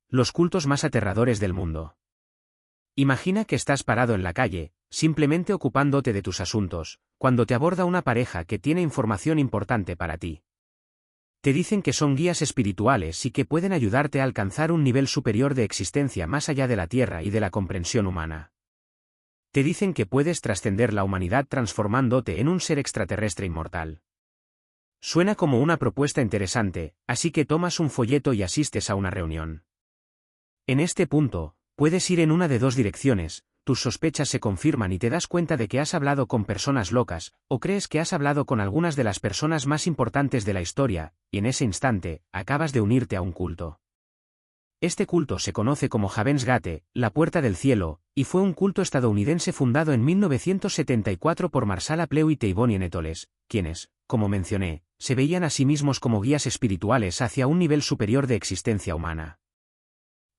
Los cultos más aterradores del mundo. Imagina que estás parado en la calle, simplemente ocupándote de tus asuntos, cuando te aborda una pareja que tiene información importante para ti. Te dicen que son guías espirituales y que pueden ayudarte a alcanzar un nivel superior de existencia más allá de la Tierra y de la comprensión humana. Te dicen que puedes trascender la humanidad transformándote en un ser extraterrestre inmortal. Suena como una propuesta interesante, así que tomas un folleto y asistes a una reunión. En este punto, puedes ir en una de dos direcciones: tus sospechas se confirman y te das cuenta de que has hablado con personas locas, o crees que has hablado con algunas de las personas más importantes de la historia, y en ese instante, acabas de unirte a un culto. Este culto se conoce como Heaven's Gate, la Puerta del Cielo, y fue un culto estadounidense fundado en 1974 por Marshall Applewhite y Bonnie Nettles, quienes, como mencioné, se veían a sí mismos como guías espirituales hacia un nivel superior de existencia humana.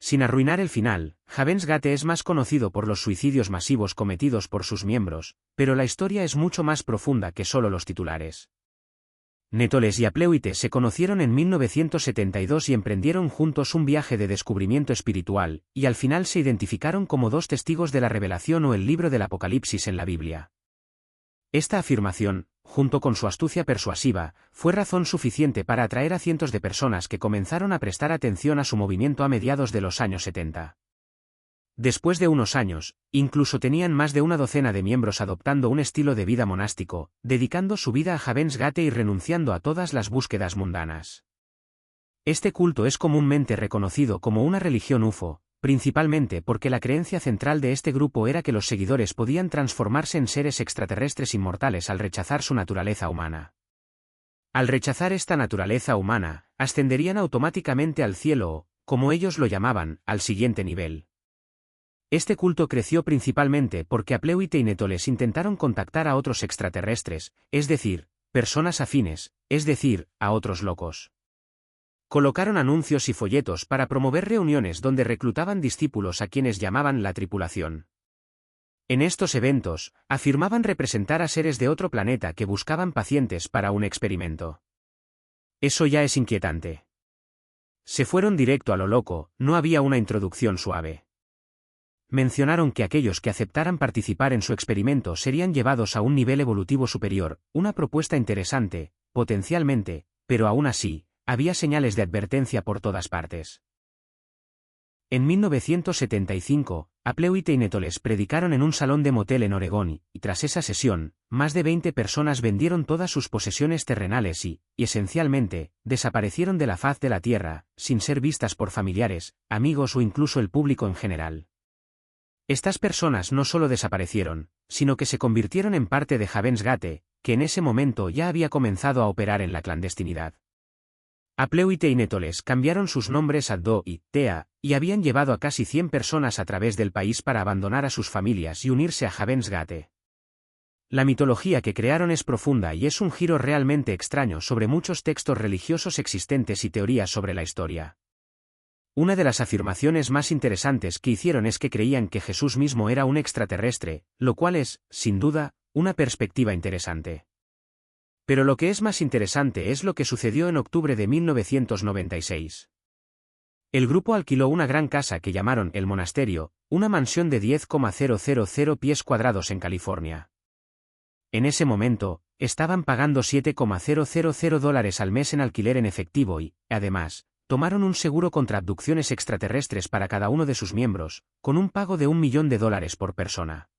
Sin arruinar el final, Heaven's Gate es más conocido por los suicidios masivos cometidos por sus miembros, pero la historia es mucho más profunda que solo los titulares. Nettles y Applewhite se conocieron en 1972 y emprendieron juntos un viaje de descubrimiento espiritual, y al final se identificaron como dos testigos de la revelación o el libro del Apocalipsis en la Biblia. Esta afirmación, junto con su astucia persuasiva, fue razón suficiente para atraer a cientos de personas que comenzaron a prestar atención a su movimiento a mediados de los años 70. Después de unos años, incluso tenían más de una docena de miembros adoptando un estilo de vida monástico, dedicando su vida a Heaven's Gate y renunciando a todas las búsquedas mundanas. Este culto es comúnmente reconocido como una religión UFO, principalmente porque la creencia central de este grupo era que los seguidores podían transformarse en seres extraterrestres inmortales al rechazar su naturaleza humana. Al rechazar esta naturaleza humana, ascenderían automáticamente al cielo o, como ellos lo llamaban, al siguiente nivel. Este culto creció principalmente porque Applewhite y Nettles intentaron contactar a otros extraterrestres, es decir, personas afines, es decir, a otros locos. Colocaron anuncios y folletos para promover reuniones donde reclutaban discípulos a quienes llamaban la tripulación. En estos eventos, afirmaban representar a seres de otro planeta que buscaban pacientes para un experimento. Eso ya es inquietante. Se fueron directo a lo loco, no había una introducción suave. Mencionaron que aquellos que aceptaran participar en su experimento serían llevados a un nivel evolutivo superior, una propuesta interesante, potencialmente, pero aún así, había señales de advertencia por todas partes. En 1975, Applewhite y Nettles predicaron en un salón de motel en Oregón y tras esa sesión, más de 20 personas vendieron todas sus posesiones terrenales y, esencialmente, desaparecieron de la faz de la tierra, sin ser vistas por familiares, amigos o incluso el público en general. Estas personas no solo desaparecieron, sino que se convirtieron en parte de Heaven's Gate, que en ese momento ya había comenzado a operar en la clandestinidad. Applewhite y Nettles cambiaron sus nombres a Do y Thea, y habían llevado a casi 100 personas a través del país para abandonar a sus familias y unirse a Heaven's Gate. La mitología que crearon es profunda y es un giro realmente extraño sobre muchos textos religiosos existentes y teorías sobre la historia. Una de las afirmaciones más interesantes que hicieron es que creían que Jesús mismo era un extraterrestre, lo cual es, sin duda, una perspectiva interesante. Pero lo que es más interesante es lo que sucedió en octubre de 1996. El grupo alquiló una gran casa que llamaron El Monasterio, una mansión de 10,000 pies cuadrados en California. En ese momento, estaban pagando $7,000 al mes en alquiler en efectivo y, además, tomaron un seguro contra abducciones extraterrestres para cada uno de sus miembros, con un pago de $1 millón por persona.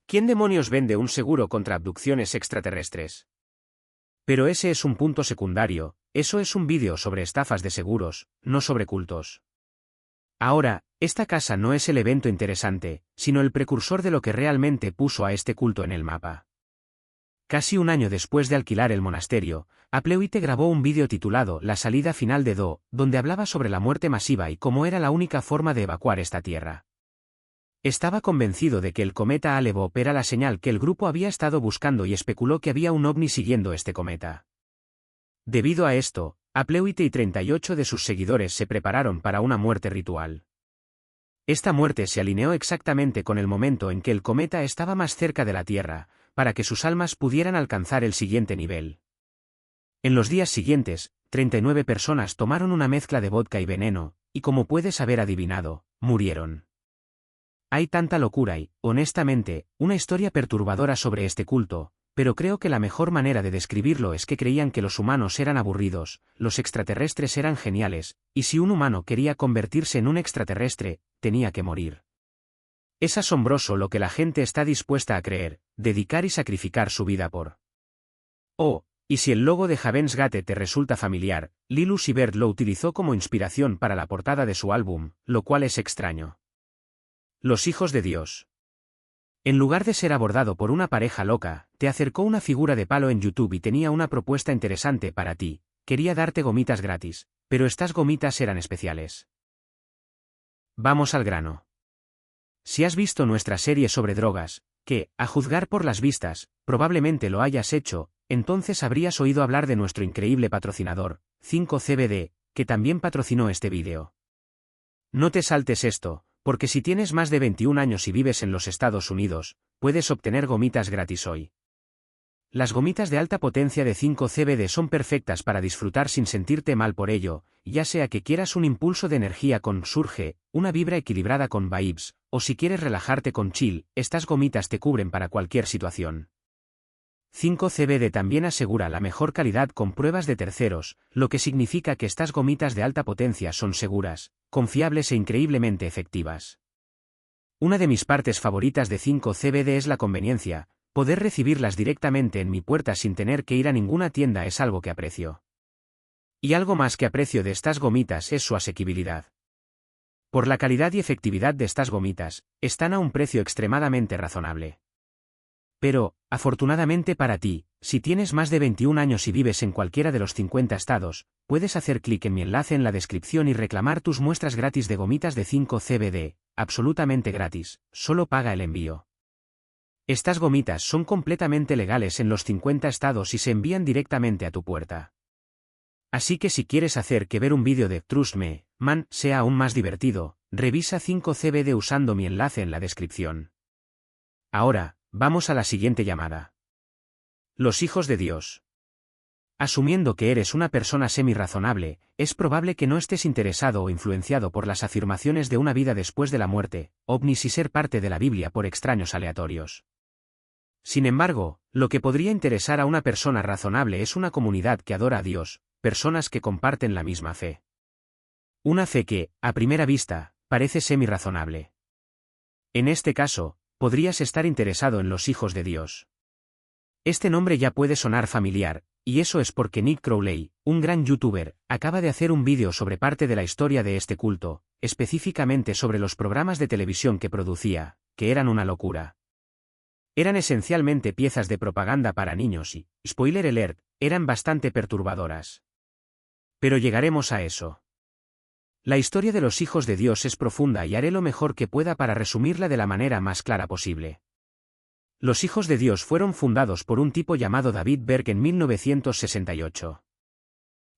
¿Quién demonios vende un seguro contra abducciones extraterrestres? Pero ese es un punto secundario, eso es un vídeo sobre estafas de seguros, no sobre cultos. Ahora, esta casa no es el evento interesante, sino el precursor de lo que realmente puso a este culto en el mapa. Casi un año después de alquilar el monasterio, Applewhite grabó un vídeo titulado La salida final de Do, donde hablaba sobre la muerte masiva y cómo era la única forma de evacuar esta tierra. Estaba convencido de que el cometa Alevop era la señal que el grupo había estado buscando y especuló que había un ovni siguiendo este cometa. Debido a esto, Applewhite y 38 de sus seguidores se prepararon para una muerte ritual. Esta muerte se alineó exactamente con el momento en que el cometa estaba más cerca de la Tierra, para que sus almas pudieran alcanzar el siguiente nivel. En los días siguientes, 39 personas tomaron una mezcla de vodka y veneno, y como puedes haber adivinado, murieron. Hay tanta locura y, honestamente, una historia perturbadora sobre este culto, pero creo que la mejor manera de describirlo es que creían que los humanos eran aburridos, los extraterrestres eran geniales, y si un humano quería convertirse en un extraterrestre, tenía que morir. Es asombroso lo que la gente está dispuesta a creer, dedicar y sacrificar su vida por. Oh, y si el logo de Heaven's Gate te resulta familiar, Linus y Bert lo utilizó como inspiración para la portada de su álbum, lo cual es extraño. Los hijos de Dios. En lugar de ser abordado por una pareja loca, te acercó una figura de palo en YouTube y tenía una propuesta interesante para ti. Quería darte gomitas gratis, pero estas gomitas eran especiales. Vamos al grano. Si has visto nuestra serie sobre drogas, que, a juzgar por las vistas, probablemente lo hayas hecho, entonces habrías oído hablar de nuestro increíble patrocinador, 5CBD, que también patrocinó este vídeo. No te saltes esto, porque si tienes más de 21 años y vives en los Estados Unidos, puedes obtener gomitas gratis hoy. Las gomitas de alta potencia de 5CBD son perfectas para disfrutar sin sentirte mal por ello, ya sea que quieras un impulso de energía con Surge, una vibra equilibrada con Vibes, o si quieres relajarte con Chill, estas gomitas te cubren para cualquier situación. 5CBD también asegura la mejor calidad con pruebas de terceros, lo que significa que estas gomitas de alta potencia son seguras, confiables e increíblemente efectivas. Una de mis partes favoritas de 5CBD es la conveniencia. Poder recibirlas directamente en mi puerta sin tener que ir a ninguna tienda es algo que aprecio. Y algo más que aprecio de estas gomitas es su asequibilidad. Por la calidad y efectividad de estas gomitas, están a un precio extremadamente razonable. Pero, afortunadamente para ti, si tienes más de 21 años y vives en cualquiera de los 50 estados, puedes hacer clic en mi enlace en la descripción y reclamar tus muestras gratis de gomitas de 5CBD, absolutamente gratis, solo paga el envío. Estas gomitas son completamente legales en los 50 estados y se envían directamente a tu puerta. Así que si quieres hacer que ver un vídeo de Trust Me, Man sea aún más divertido, revisa 5CBD usando mi enlace en la descripción. Ahora, vamos a la siguiente llamada. Los hijos de Dios. Asumiendo que eres una persona semi-razonable, es probable que no estés interesado o influenciado por las afirmaciones de una vida después de la muerte, ovnis y ser parte de la Biblia por extraños aleatorios. Sin embargo, lo que podría interesar a una persona razonable es una comunidad que adora a Dios, personas que comparten la misma fe. Una fe que, a primera vista, parece semi-razonable. En este caso, podrías estar interesado en los hijos de Dios. Este nombre ya puede sonar familiar, y eso es porque Nick Crowley, un gran youtuber, acaba de hacer un vídeo sobre parte de la historia de este culto, específicamente sobre los programas de televisión que producía, que eran una locura. Eran esencialmente piezas de propaganda para niños y, spoiler alert, eran bastante perturbadoras. Pero llegaremos a eso. La historia de los hijos de Dios es profunda y haré lo mejor que pueda para resumirla de la manera más clara posible. Los hijos de Dios fueron fundados por un tipo llamado David Berg en 1968.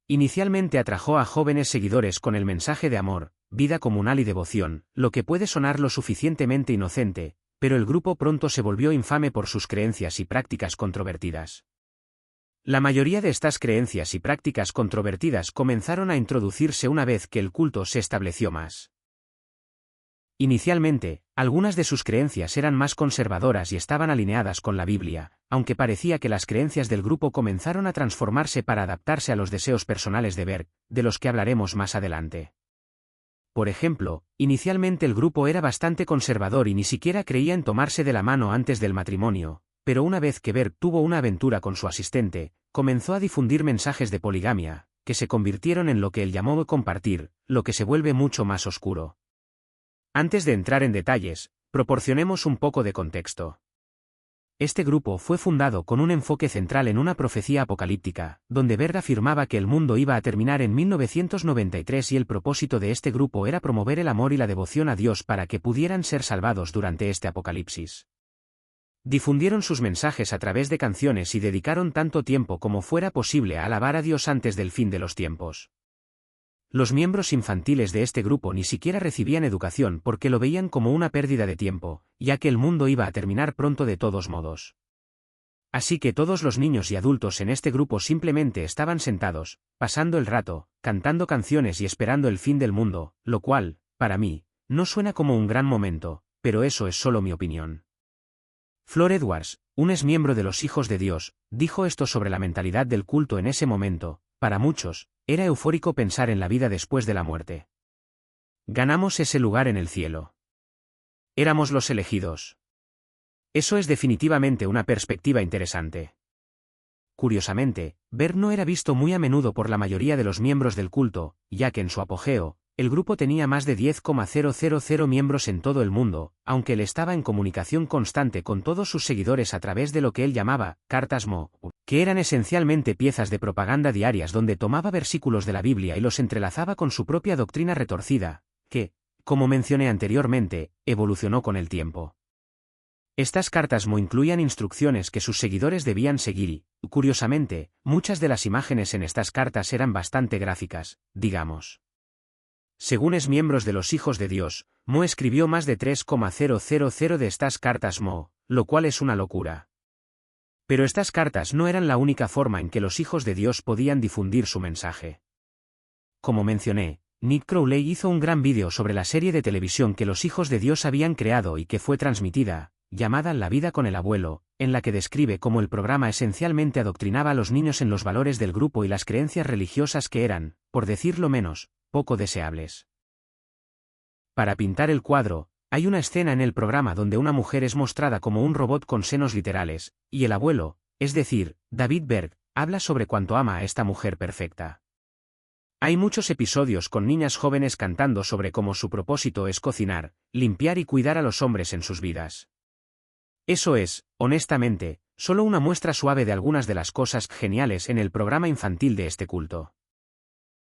Inicialmente atrajo a jóvenes seguidores con el mensaje de amor, vida comunal y devoción, lo que puede sonar lo suficientemente inocente, pero el grupo pronto se volvió infame por sus creencias y prácticas controvertidas. La mayoría de estas creencias y prácticas controvertidas comenzaron a introducirse una vez que el culto se estableció más. Inicialmente, algunas de sus creencias eran más conservadoras y estaban alineadas con la Biblia, aunque parecía que las creencias del grupo comenzaron a transformarse para adaptarse a los deseos personales de Berg, de los que hablaremos más adelante. Por ejemplo, inicialmente el grupo era bastante conservador y ni siquiera creía en tomarse de la mano antes del matrimonio, pero una vez que Berg tuvo una aventura con su asistente, comenzó a difundir mensajes de poligamia, que se convirtieron en lo que él llamó compartir, lo que se vuelve mucho más oscuro. Antes de entrar en detalles, proporcionemos un poco de contexto. Este grupo fue fundado con un enfoque central en una profecía apocalíptica, donde Berg afirmaba que el mundo iba a terminar en 1993 y el propósito de este grupo era promover el amor y la devoción a Dios para que pudieran ser salvados durante este apocalipsis. Difundieron sus mensajes a través de canciones y dedicaron tanto tiempo como fuera posible a alabar a Dios antes del fin de los tiempos. Los miembros infantiles de este grupo ni siquiera recibían educación porque lo veían como una pérdida de tiempo, ya que el mundo iba a terminar pronto de todos modos. Así que todos los niños y adultos en este grupo simplemente estaban sentados, pasando el rato, cantando canciones y esperando el fin del mundo, lo cual, para mí, no suena como un gran momento, pero eso es solo mi opinión. Flor Edwards, un exmiembro de los Hijos de Dios, dijo esto sobre la mentalidad del culto en ese momento: para muchos, era eufórico pensar en la vida después de la muerte. Ganamos ese lugar en el cielo. Éramos los elegidos. Eso es definitivamente una perspectiva interesante. Curiosamente, Berg no era visto muy a menudo por la mayoría de los miembros del culto, ya que en su apogeo, el grupo tenía más de 10,000 miembros en todo el mundo, aunque él estaba en comunicación constante con todos sus seguidores a través de lo que él llamaba cartas Mo, que eran esencialmente piezas de propaganda diarias donde tomaba versículos de la Biblia y los entrelazaba con su propia doctrina retorcida, que, como mencioné anteriormente, evolucionó con el tiempo. Estas cartas Mo incluían instrucciones que sus seguidores debían seguir y, curiosamente, muchas de las imágenes en estas cartas eran bastante gráficas, digamos. Según exmiembros de los Hijos de Dios, Mo escribió más de 3,000 de estas cartas Mo, lo cual es una locura. Pero estas cartas no eran la única forma en que los Hijos de Dios podían difundir su mensaje. Como mencioné, Nick Crowley hizo un gran vídeo sobre la serie de televisión que los Hijos de Dios habían creado y que fue transmitida, llamada La vida con el abuelo, en la que describe cómo el programa esencialmente adoctrinaba a los niños en los valores del grupo y las creencias religiosas que eran, por decirlo menos, poco deseables. Para pintar el cuadro, hay una escena en el programa donde una mujer es mostrada como un robot con senos literales, y el abuelo, es decir, David Berg, habla sobre cuánto ama a esta mujer perfecta. Hay muchos episodios con niñas jóvenes cantando sobre cómo su propósito es cocinar, limpiar y cuidar a los hombres en sus vidas. Eso es, honestamente, solo una muestra suave de algunas de las cosas geniales en el programa infantil de este culto.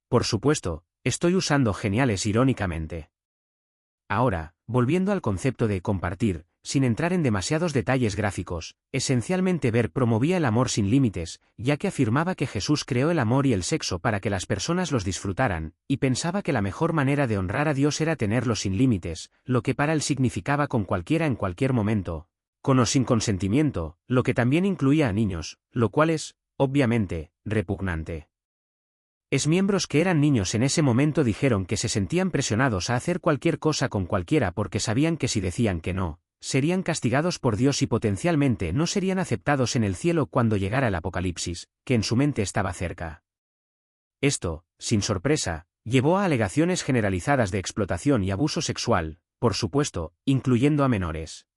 Por supuesto, estoy usando geniales irónicamente. Ahora, volviendo al concepto de compartir, sin entrar en demasiados detalles gráficos, esencialmente Berg promovía el amor sin límites, ya que afirmaba que Jesús creó el amor y el sexo para que las personas los disfrutaran, y pensaba que la mejor manera de honrar a Dios era tenerlo sin límites, lo que para él significaba con cualquiera en cualquier momento, con o sin consentimiento, lo que también incluía a niños, lo cual es, obviamente, repugnante. Exmiembros que eran niños en ese momento dijeron que se sentían presionados a hacer cualquier cosa con cualquiera porque sabían que si decían que no, serían castigados por Dios y potencialmente no serían aceptados en el cielo cuando llegara el apocalipsis, que en su mente estaba cerca. Esto, sin sorpresa, llevó a alegaciones generalizadas de explotación y abuso sexual, por supuesto, incluyendo a menores.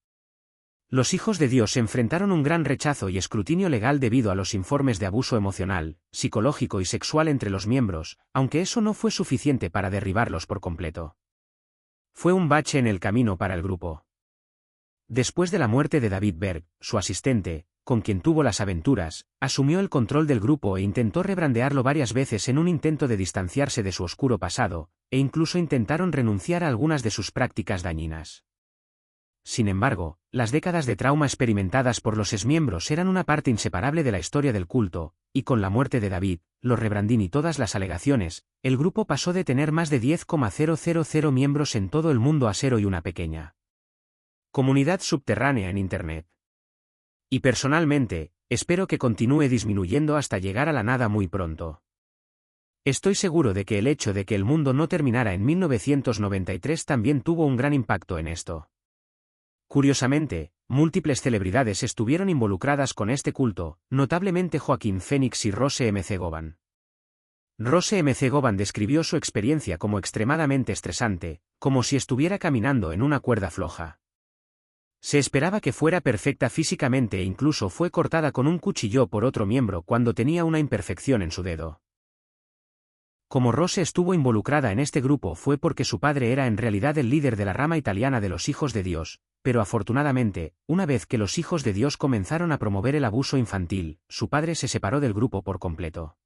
Los Hijos de Dios enfrentaron un gran rechazo y escrutinio legal debido a los informes de abuso emocional, psicológico y sexual entre los miembros, aunque eso no fue suficiente para derribarlos por completo. Fue un bache en el camino para el grupo. Después de la muerte de David Berg, su asistente, con quien tuvo las aventuras, asumió el control del grupo e intentó rebrandearlo varias veces en un intento de distanciarse de su oscuro pasado, e incluso intentaron renunciar a algunas de sus prácticas dañinas. Sin embargo, las décadas de trauma experimentadas por los exmiembros eran una parte inseparable de la historia del culto, y con la muerte de David, los rebranding y todas las alegaciones, el grupo pasó de tener más de 10,000 miembros en todo el mundo a ser hoy una pequeña comunidad subterránea en Internet. Y personalmente, espero que continúe disminuyendo hasta llegar a la nada muy pronto. Estoy seguro de que el hecho de que el mundo no terminara en 1993 también tuvo un gran impacto en esto. Curiosamente, múltiples celebridades estuvieron involucradas con este culto, notablemente Joaquín Phoenix y Rose M.C. Govan. Rose M.C. Govan describió su experiencia como extremadamente estresante, como si estuviera caminando en una cuerda floja. Se esperaba que fuera perfecta físicamente e incluso fue cortada con un cuchillo por otro miembro cuando tenía una imperfección en su dedo. Como Rose estuvo involucrada en este grupo fue porque su padre era en realidad el líder de la rama italiana de los Hijos de Dios, pero afortunadamente, una vez que los Hijos de Dios comenzaron a promover el abuso infantil, su padre se separó del grupo por completo.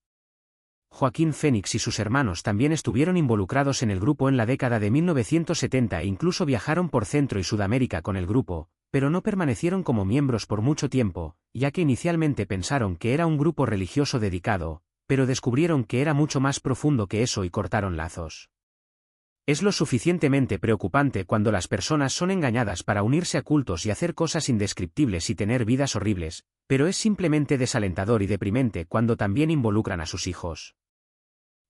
Joaquín Phoenix y sus hermanos también estuvieron involucrados en el grupo en la década de 1970 e incluso viajaron por Centro y Sudamérica con el grupo, pero no permanecieron como miembros por mucho tiempo, ya que inicialmente pensaron que era un grupo religioso dedicado, pero descubrieron que era mucho más profundo que eso y cortaron lazos. Es lo suficientemente preocupante cuando las personas son engañadas para unirse a cultos y hacer cosas indescriptibles y tener vidas horribles, pero es simplemente desalentador y deprimente cuando también involucran a sus hijos.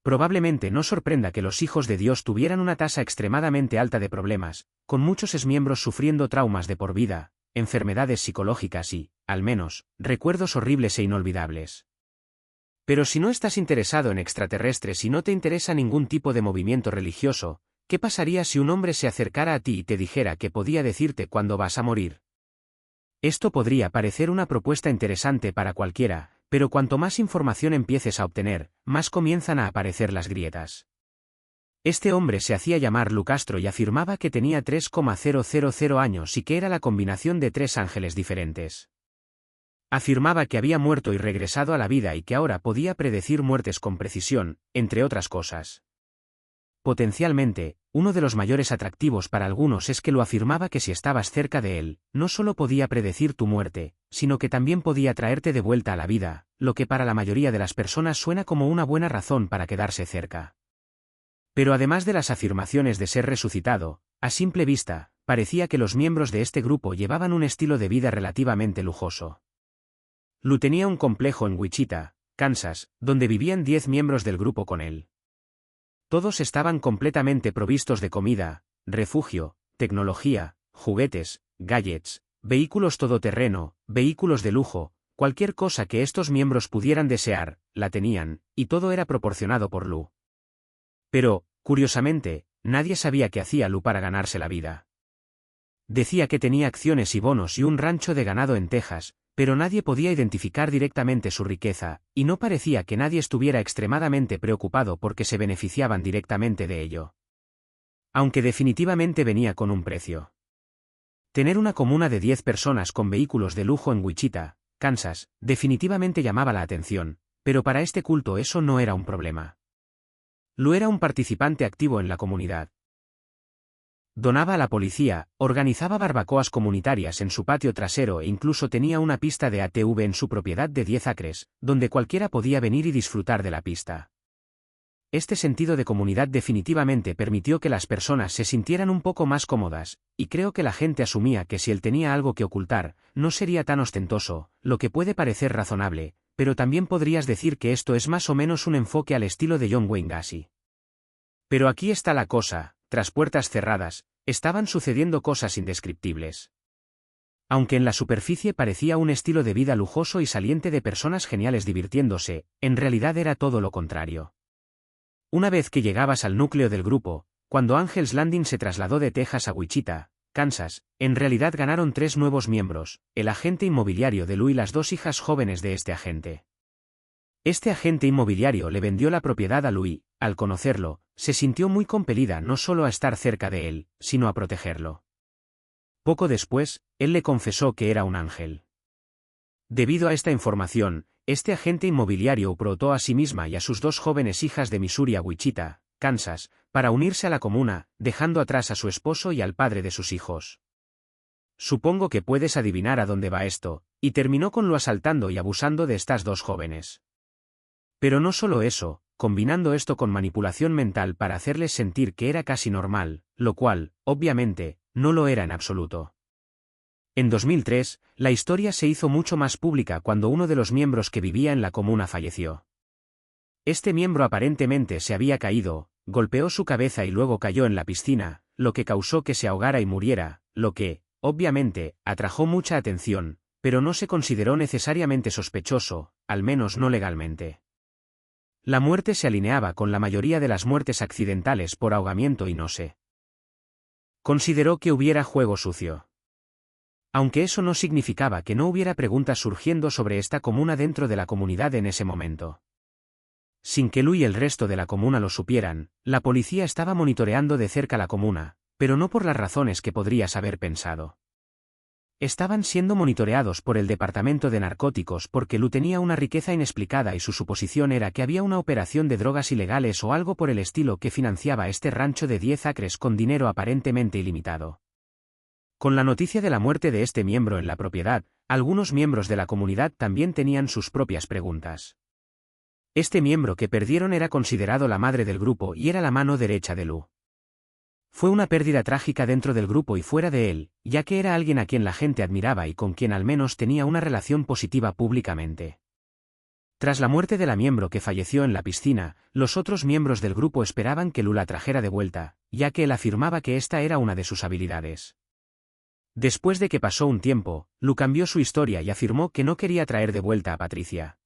Probablemente no sorprenda que los hijos de Dios tuvieran una tasa extremadamente alta de problemas, con muchos miembros sufriendo traumas de por vida, enfermedades psicológicas y, al menos, recuerdos horribles e inolvidables. Pero si no estás interesado en extraterrestres y no te interesa ningún tipo de movimiento religioso, ¿qué pasaría si un hombre se acercara a ti y te dijera que podía decirte cuándo vas a morir? Esto podría parecer una propuesta interesante para cualquiera, pero cuanto más información empieces a obtener, más comienzan a aparecer las grietas. Este hombre se hacía llamar Lou Castro y afirmaba que tenía 3,000 años y que era la combinación de 3 ángeles diferentes. Afirmaba que había muerto y regresado a la vida y que ahora podía predecir muertes con precisión, entre otras cosas. Potencialmente, uno de los mayores atractivos para algunos es que lo afirmaba que si estabas cerca de él, no solo podía predecir tu muerte, sino que también podía traerte de vuelta a la vida, lo que para la mayoría de las personas suena como una buena razón para quedarse cerca. Pero además de las afirmaciones de ser resucitado, a simple vista, parecía que los miembros de este grupo llevaban un estilo de vida relativamente lujoso. Lou tenía un complejo en Wichita, Kansas, donde vivían 10 miembros del grupo con él. Todos estaban completamente provistos de comida, refugio, tecnología, juguetes, gadgets, vehículos todoterreno, vehículos de lujo, cualquier cosa que estos miembros pudieran desear, la tenían, y todo era proporcionado por Lou. Pero, curiosamente, nadie sabía qué hacía Lou para ganarse la vida. Decía que tenía acciones y bonos y un rancho de ganado en Texas, pero nadie podía identificar directamente su riqueza, y no parecía que nadie estuviera extremadamente preocupado porque se beneficiaban directamente de ello. Aunque definitivamente venía con un precio. Tener una comuna de 10 personas con vehículos de lujo en Wichita, Kansas, definitivamente llamaba la atención, pero para este culto eso no era un problema. Lou era un participante activo en la comunidad. Donaba a la policía, organizaba barbacoas comunitarias en su patio trasero e incluso tenía una pista de ATV en su propiedad de 10 acres, donde cualquiera podía venir y disfrutar de la pista. Este sentido de comunidad definitivamente permitió que las personas se sintieran un poco más cómodas, y creo que la gente asumía que si él tenía algo que ocultar, no sería tan ostentoso, lo que puede parecer razonable, pero también podrías decir que esto es más o menos un enfoque al estilo de John Wayne Gacy. Pero aquí está la cosa. Tras puertas cerradas, estaban sucediendo cosas indescriptibles. Aunque en la superficie parecía un estilo de vida lujoso y saliente de personas geniales divirtiéndose, en realidad era todo lo contrario. Una vez que llegabas al núcleo del grupo, cuando Angel's Landing se trasladó de Texas a Wichita, Kansas, en realidad ganaron 3 nuevos miembros, el agente inmobiliario de Lou y las 2 hijas jóvenes de este agente. Este agente inmobiliario le vendió la propiedad a Lou y, al conocerlo, se sintió muy compelida no solo a estar cerca de él, sino a protegerlo. Poco después, él le confesó que era un ángel. Debido a esta información, este agente inmobiliario protó a sí misma y a sus 2 jóvenes hijas de Missouri a Wichita, Kansas, para unirse a la comuna, dejando atrás a su esposo y al padre de sus hijos. Supongo que puedes adivinar a dónde va esto, y terminó con Lou asaltando y abusando de estas 2 jóvenes. Pero no solo eso, combinando esto con manipulación mental para hacerles sentir que era casi normal, lo cual, obviamente, no lo era en absoluto. En 2003, la historia se hizo mucho más pública cuando uno de los miembros que vivía en la comuna falleció. Este miembro aparentemente se había caído, golpeó su cabeza y luego cayó en la piscina, lo que causó que se ahogara y muriera, lo que, obviamente, atrajo mucha atención, pero no se consideró necesariamente sospechoso, al menos no legalmente. La muerte se alineaba con la mayoría de las muertes accidentales por ahogamiento y no se consideró que hubiera juego sucio. Aunque eso no significaba que no hubiera preguntas surgiendo sobre esta comuna dentro de la comunidad en ese momento. Sin que Lou y el resto de la comuna lo supieran, la policía estaba monitoreando de cerca la comuna, pero no por las razones que podrías haber pensado. Estaban siendo monitoreados por el Departamento de Narcóticos porque Lou tenía una riqueza inexplicada y su suposición era que había una operación de drogas ilegales o algo por el estilo que financiaba este rancho de 10 acres con dinero aparentemente ilimitado. Con la noticia de la muerte de este miembro en la propiedad, algunos miembros de la comunidad también tenían sus propias preguntas. Este miembro que perdieron era considerado la madre del grupo y era la mano derecha de Lou. Fue una pérdida trágica dentro del grupo y fuera de él, ya que era alguien a quien la gente admiraba y con quien al menos tenía una relación positiva públicamente. Tras la muerte de la miembro que falleció en la piscina, los otros miembros del grupo esperaban que Lu la trajera de vuelta, ya que él afirmaba que esta era una de sus habilidades. Después de que pasó un tiempo, Lu cambió su historia y afirmó que no quería traer de vuelta a Patricia.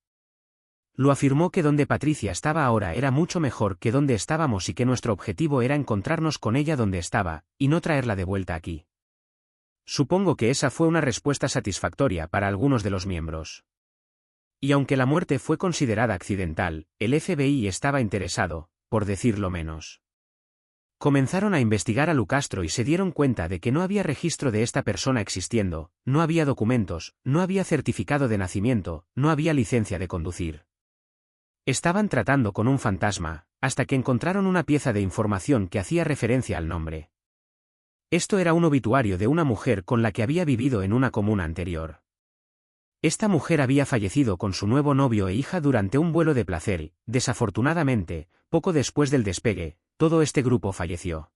Lu afirmó que donde Patricia estaba ahora era mucho mejor que donde estábamos y que nuestro objetivo era encontrarnos con ella donde estaba, y no traerla de vuelta aquí. Supongo que esa fue una respuesta satisfactoria para algunos de los miembros. Y aunque la muerte fue considerada accidental, el FBI estaba interesado, por decirlo menos. Comenzaron a investigar a Lu Castro y se dieron cuenta de que no había registro de esta persona existiendo, no había documentos, no había certificado de nacimiento, no había licencia de conducir. Estaban tratando con un fantasma, hasta que encontraron una pieza de información que hacía referencia al nombre. Esto era un obituario de una mujer con la que había vivido en una comuna anterior. Esta mujer había fallecido con su nuevo novio e hija durante un vuelo de placer y, desafortunadamente, poco después del despegue, todo este grupo falleció.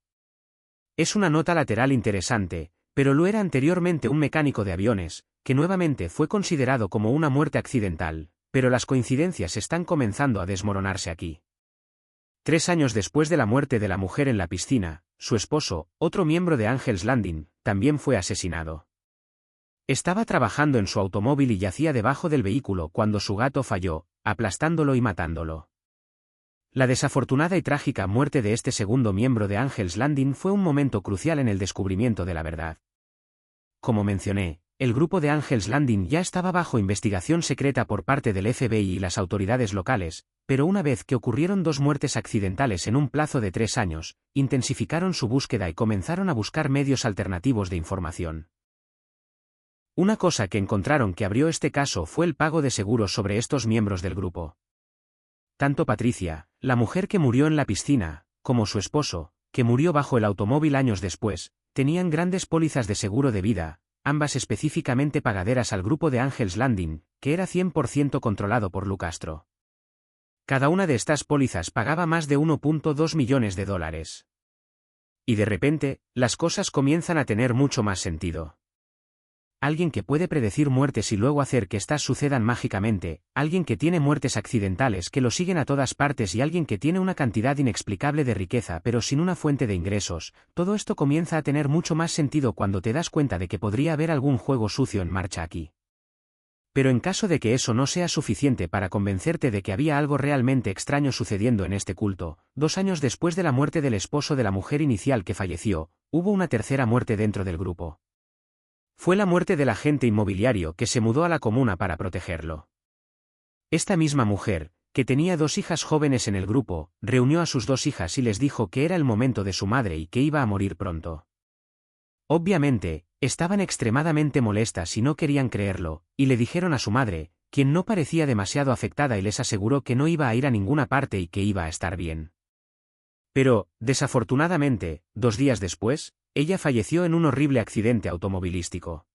Es una nota lateral interesante, pero Lu era anteriormente un mecánico de aviones, que nuevamente fue considerado como una muerte accidental, pero las coincidencias están comenzando a desmoronarse aquí. 3 años después de la muerte de la mujer en la piscina, su esposo, otro miembro de Angel's Landing, también fue asesinado. Estaba trabajando en su automóvil y yacía debajo del vehículo cuando su gato falló, aplastándolo y matándolo. La desafortunada y trágica muerte de este segundo miembro de Angel's Landing fue un momento crucial en el descubrimiento de la verdad. Como mencioné, el grupo de Angel's Landing ya estaba bajo investigación secreta por parte del FBI y las autoridades locales, pero una vez que ocurrieron 2 muertes accidentales en un plazo de 3 años, intensificaron su búsqueda y comenzaron a buscar medios alternativos de información. Una cosa que encontraron que abrió este caso fue el pago de seguros sobre estos miembros del grupo. Tanto Patricia, la mujer que murió en la piscina, como su esposo, que murió bajo el automóvil años después, tenían grandes pólizas de seguro de vida, ambas específicamente pagaderas al grupo de Angel's Landing, que era 100% controlado por Lu Castro. Cada una de estas pólizas pagaba más de 1.2 millones de dólares. Y de repente, las cosas comienzan a tener mucho más sentido. Alguien que puede predecir muertes y luego hacer que éstas sucedan mágicamente, alguien que tiene muertes accidentales que lo siguen a todas partes y alguien que tiene una cantidad inexplicable de riqueza pero sin una fuente de ingresos, todo esto comienza a tener mucho más sentido cuando te das cuenta de que podría haber algún juego sucio en marcha aquí. Pero en caso de que eso no sea suficiente para convencerte de que había algo realmente extraño sucediendo en este culto, 2 años después de la muerte del esposo de la mujer inicial que falleció, hubo una tercera muerte dentro del grupo. Fue la muerte del agente inmobiliario que se mudó a la comuna para protegerlo. Esta misma mujer, que tenía 2 hijas jóvenes en el grupo, reunió a sus 2 hijas y les dijo que era el momento de su madre y que iba a morir pronto. Obviamente, estaban extremadamente molestas y no querían creerlo, y le dijeron a su madre, quien no parecía demasiado afectada y les aseguró que no iba a ir a ninguna parte y que iba a estar bien. Pero, desafortunadamente, 2 días después, ella falleció en un horrible accidente automovilístico.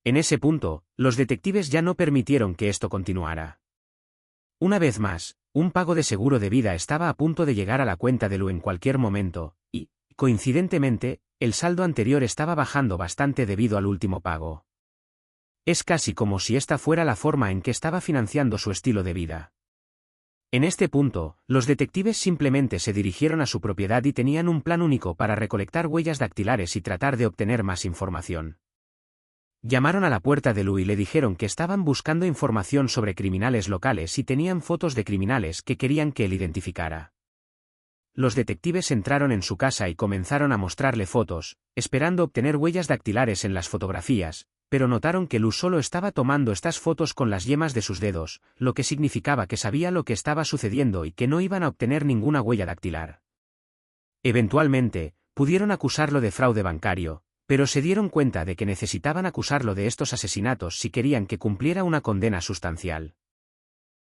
En ese punto, los detectives ya no permitieron que esto continuara. Una vez más, un pago de seguro de vida estaba a punto de llegar a la cuenta de Lu en cualquier momento, y, coincidentemente, el saldo anterior estaba bajando bastante debido al último pago. Es casi como si esta fuera la forma en que estaba financiando su estilo de vida. En este punto, los detectives simplemente se dirigieron a su propiedad y tenían un plan único para recolectar huellas dactilares y tratar de obtener más información. Llamaron a la puerta de Lu y le dijeron que estaban buscando información sobre criminales locales y tenían fotos de criminales que querían que él identificara. Los detectives entraron en su casa y comenzaron a mostrarle fotos, esperando obtener huellas dactilares en las fotografías, pero notaron que Lu solo estaba tomando estas fotos con las yemas de sus dedos, lo que significaba que sabía lo que estaba sucediendo y que no iban a obtener ninguna huella dactilar. Eventualmente, pudieron acusarlo de fraude bancario, pero se dieron cuenta de que necesitaban acusarlo de estos asesinatos si querían que cumpliera una condena sustancial.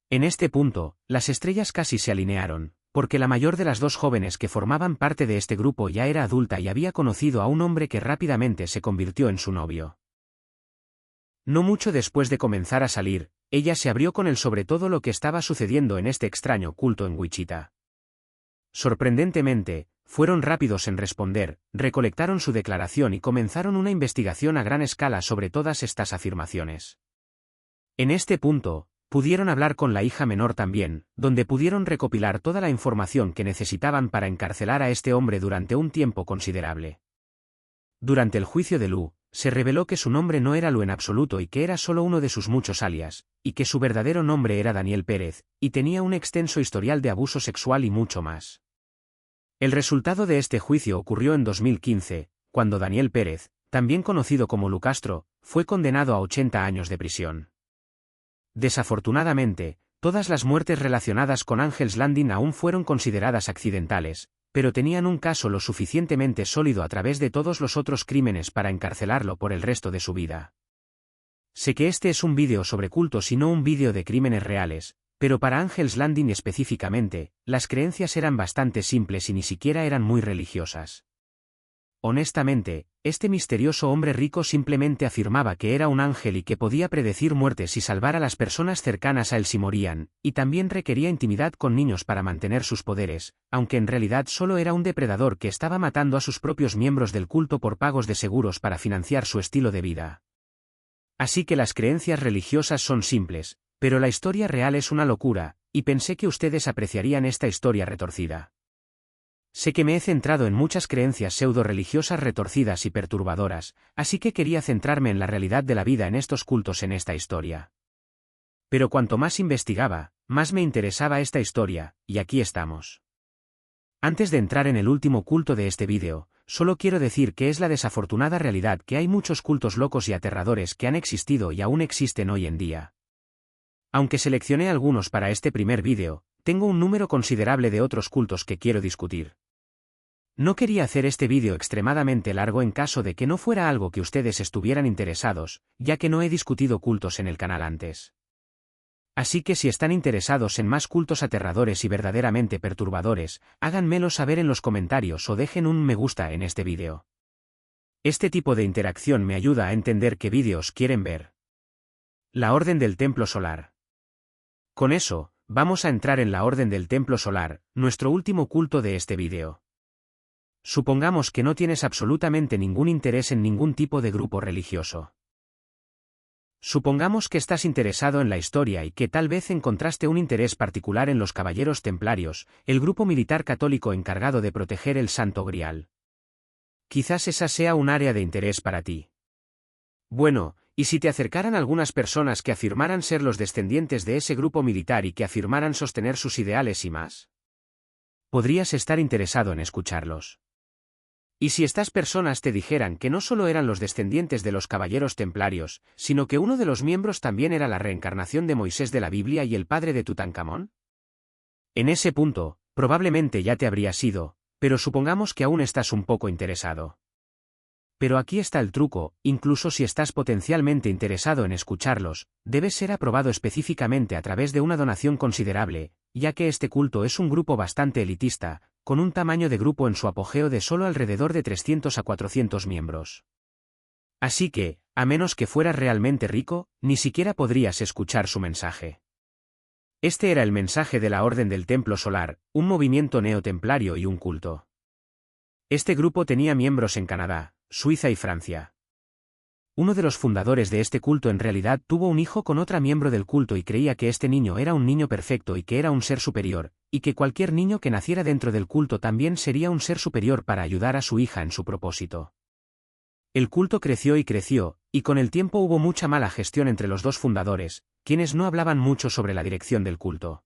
En este punto, las estrellas casi se alinearon, porque la mayor de las 2 jóvenes que formaban parte de este grupo ya era adulta y había conocido a un hombre que rápidamente se convirtió en su novio. No mucho después de comenzar a salir, ella se abrió con él sobre todo lo que estaba sucediendo en este extraño culto en Wichita. Sorprendentemente, fueron rápidos en responder, recolectaron su declaración y comenzaron una investigación a gran escala sobre todas estas afirmaciones. En este punto, pudieron hablar con la hija menor también, donde pudieron recopilar toda la información que necesitaban para encarcelar a este hombre durante un tiempo considerable. Durante el juicio de Lu, se reveló que su nombre no era Lu en absoluto y que era solo uno de sus muchos alias, y que su verdadero nombre era Daniel Pérez, y tenía un extenso historial de abuso sexual y mucho más. El resultado de este juicio ocurrió en 2015, cuando Daniel Pérez, también conocido como Lu Castro, fue condenado a 80 años de prisión. Desafortunadamente, todas las muertes relacionadas con Angel's Landing aún fueron consideradas accidentales, pero tenían un caso lo suficientemente sólido a través de todos los otros crímenes para encarcelarlo por el resto de su vida. Sé que este es un vídeo sobre cultos y no un vídeo de crímenes reales, pero para Angel's Landing específicamente, las creencias eran bastante simples y ni siquiera eran muy religiosas. Honestamente, este misterioso hombre rico simplemente afirmaba que era un ángel y que podía predecir muertes y salvar a las personas cercanas a él si morían, y también requería intimidad con niños para mantener sus poderes, aunque en realidad solo era un depredador que estaba matando a sus propios miembros del culto por pagos de seguros para financiar su estilo de vida. Así que las creencias religiosas son simples, pero la historia real es una locura, y pensé que ustedes apreciarían esta historia retorcida. Sé que me he centrado en muchas creencias pseudo-religiosas retorcidas y perturbadoras, así que quería centrarme en la realidad de la vida en estos cultos en esta historia. Pero cuanto más investigaba, más me interesaba esta historia, y aquí estamos. Antes de entrar en el último culto de este vídeo, solo quiero decir que es la desafortunada realidad que hay muchos cultos locos y aterradores que han existido y aún existen hoy en día. Aunque seleccioné algunos para este primer vídeo, tengo un número considerable de otros cultos que quiero discutir. No quería hacer este vídeo extremadamente largo en caso de que no fuera algo que ustedes estuvieran interesados, ya que no he discutido cultos en el canal antes. Así que si están interesados en más cultos aterradores y verdaderamente perturbadores, háganmelo saber en los comentarios o dejen un me gusta en este vídeo. Este tipo de interacción me ayuda a entender qué vídeos quieren ver. La Orden del Templo Solar. Con eso, vamos a entrar en la Orden del Templo Solar, nuestro último culto de este vídeo. Supongamos que no tienes absolutamente ningún interés en ningún tipo de grupo religioso. Supongamos que estás interesado en la historia y que tal vez encontraste un interés particular en los Caballeros Templarios, el grupo militar católico encargado de proteger el Santo Grial. Quizás esa sea un área de interés para ti. Bueno, ¿y si te acercaran algunas personas que afirmaran ser los descendientes de ese grupo militar y que afirmaran sostener sus ideales y más? Podrías estar interesado en escucharlos. ¿Y si estas personas te dijeran que no solo eran los descendientes de los Caballeros Templarios, sino que uno de los miembros también era la reencarnación de Moisés de la Biblia y el padre de Tutankamón? En ese punto, probablemente ya te habrías ido, pero supongamos que aún estás un poco interesado. Pero aquí está el truco, incluso si estás potencialmente interesado en escucharlos, debes ser aprobado específicamente a través de una donación considerable, ya que este culto es un grupo bastante elitista, con un tamaño de grupo en su apogeo de solo alrededor de 300 a 400 miembros. Así que, a menos que fueras realmente rico, ni siquiera podrías escuchar su mensaje. Este era el mensaje de la Orden del Templo Solar, un movimiento neotemplario y un culto. Este grupo tenía miembros en Canadá, Suiza y Francia. Uno de los fundadores de este culto en realidad tuvo un hijo con otra miembro del culto y creía que este niño era un niño perfecto y que era un ser superior, y que cualquier niño que naciera dentro del culto también sería un ser superior para ayudar a su hija en su propósito. El culto creció, y con el tiempo hubo mucha mala gestión entre los dos fundadores, quienes no hablaban mucho sobre la dirección del culto.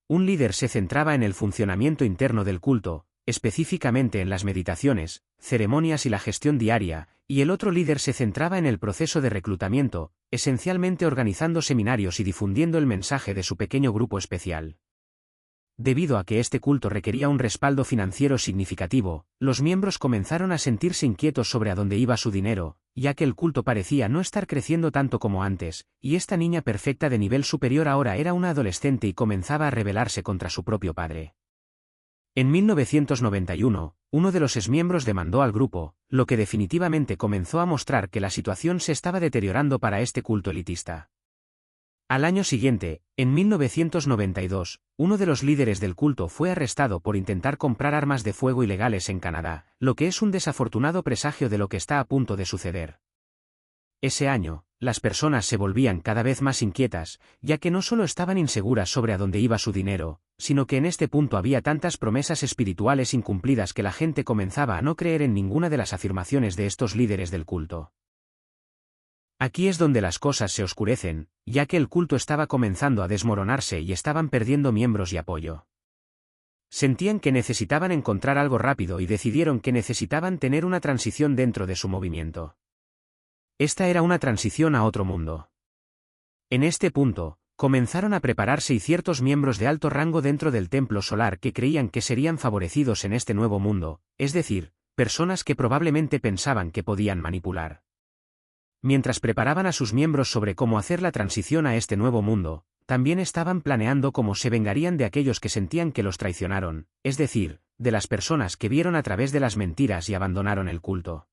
Un líder se centraba en el funcionamiento interno del culto, específicamente en las meditaciones, ceremonias y la gestión diaria, y el otro líder se centraba en el proceso de reclutamiento, esencialmente organizando seminarios y difundiendo el mensaje de su pequeño grupo especial. Debido a que este culto requería un respaldo financiero significativo, los miembros comenzaron a sentirse inquietos sobre a dónde iba su dinero, ya que el culto parecía no estar creciendo tanto como antes, y esta niña perfecta de nivel superior ahora era una adolescente y comenzaba a rebelarse contra su propio padre. En 1991, uno de los exmiembros demandó al grupo, lo que definitivamente comenzó a mostrar que la situación se estaba deteriorando para este culto elitista. Al año siguiente, en 1992, uno de los líderes del culto fue arrestado por intentar comprar armas de fuego ilegales en Canadá, lo que es un desafortunado presagio de lo que está a punto de suceder. Ese año, las personas se volvían cada vez más inquietas, ya que no solo estaban inseguras sobre a dónde iba su dinero, sino que en este punto había tantas promesas espirituales incumplidas que la gente comenzaba a no creer en ninguna de las afirmaciones de estos líderes del culto. Aquí es donde las cosas se oscurecen, ya que el culto estaba comenzando a desmoronarse y estaban perdiendo miembros y apoyo. Sentían que necesitaban encontrar algo rápido y decidieron que necesitaban tener una transición dentro de su movimiento. Esta era una transición a otro mundo. En este punto, comenzaron a prepararse y ciertos miembros de alto rango dentro del templo solar que creían que serían favorecidos en este nuevo mundo, es decir, personas que probablemente pensaban que podían manipular. Mientras preparaban a sus miembros sobre cómo hacer la transición a este nuevo mundo, también estaban planeando cómo se vengarían de aquellos que sentían que los traicionaron, es decir, de las personas que vieron a través de las mentiras y abandonaron el culto.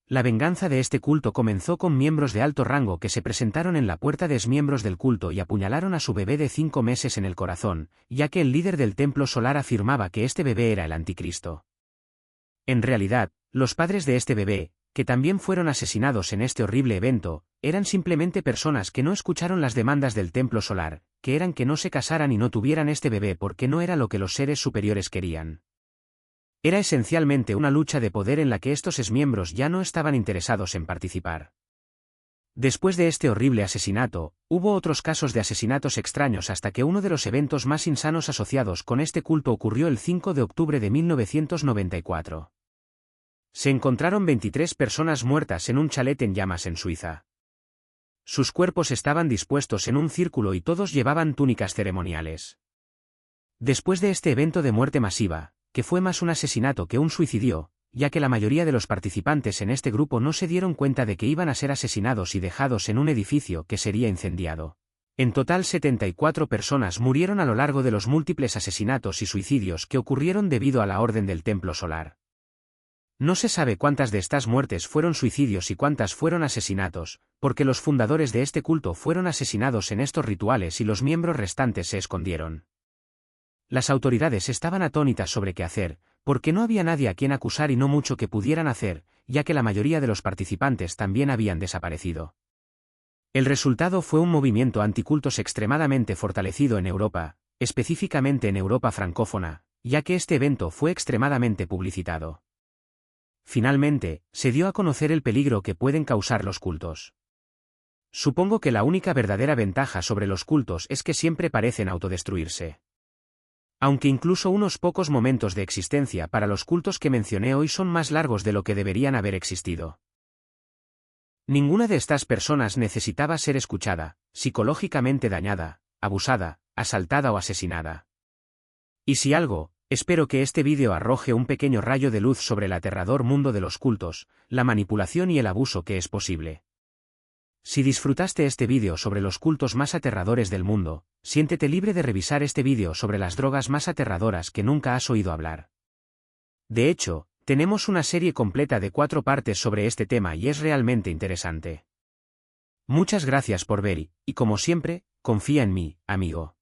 La venganza de este culto comenzó con miembros de alto rango que se presentaron en la puerta de miembros del culto y apuñalaron a su bebé de 5 meses en el corazón, ya que el líder del templo solar afirmaba que este bebé era el anticristo. En realidad, los padres de este bebé, que también fueron asesinados en este horrible evento, eran simplemente personas que no escucharon las demandas del templo solar, que eran que no se casaran y no tuvieran este bebé porque no era lo que los seres superiores querían. Era esencialmente una lucha de poder en la que estos exmiembros ya no estaban interesados en participar. Después de este horrible asesinato, hubo otros casos de asesinatos extraños hasta que uno de los eventos más insanos asociados con este culto ocurrió el 5 de octubre de 1994. Se encontraron 23 personas muertas en un chalet en llamas en Suiza. Sus cuerpos estaban dispuestos en un círculo y todos llevaban túnicas ceremoniales. Después de este evento de muerte masiva, que fue más un asesinato que un suicidio, ya que la mayoría de los participantes en este grupo no se dieron cuenta de que iban a ser asesinados y dejados en un edificio que sería incendiado. En total 74 personas murieron a lo largo de los múltiples asesinatos y suicidios que ocurrieron debido a la orden del templo solar. No se sabe cuántas de estas muertes fueron suicidios y cuántas fueron asesinatos, porque los fundadores de este culto fueron asesinados en estos rituales y los miembros restantes se escondieron. Las autoridades estaban atónitas sobre qué hacer, porque no había nadie a quien acusar y no mucho que pudieran hacer, ya que la mayoría de los participantes también habían desaparecido. El resultado fue un movimiento anticultos extremadamente fortalecido en Europa, específicamente en Europa francófona, ya que este evento fue extremadamente publicitado. Finalmente, se dio a conocer el peligro que pueden causar los cultos. Supongo que la única verdadera ventaja sobre los cultos es que siempre parecen autodestruirse. Aunque incluso unos pocos momentos de existencia para los cultos que mencioné hoy son más largos de lo que deberían haber existido. Ninguna de estas personas necesitaba ser escuchada, psicológicamente dañada, abusada, asaltada o asesinada. Y si algo, espero que este vídeo arroje un pequeño rayo de luz sobre el aterrador mundo de los cultos, la manipulación y el abuso que es posible. Si disfrutaste este vídeo sobre los cultos más aterradores del mundo, siéntete libre de revisar este vídeo sobre las drogas más aterradoras que nunca has oído hablar. De hecho, tenemos una serie completa de 4 partes sobre este tema y es realmente interesante. Muchas gracias por ver y, como siempre, confía en mí, amigo.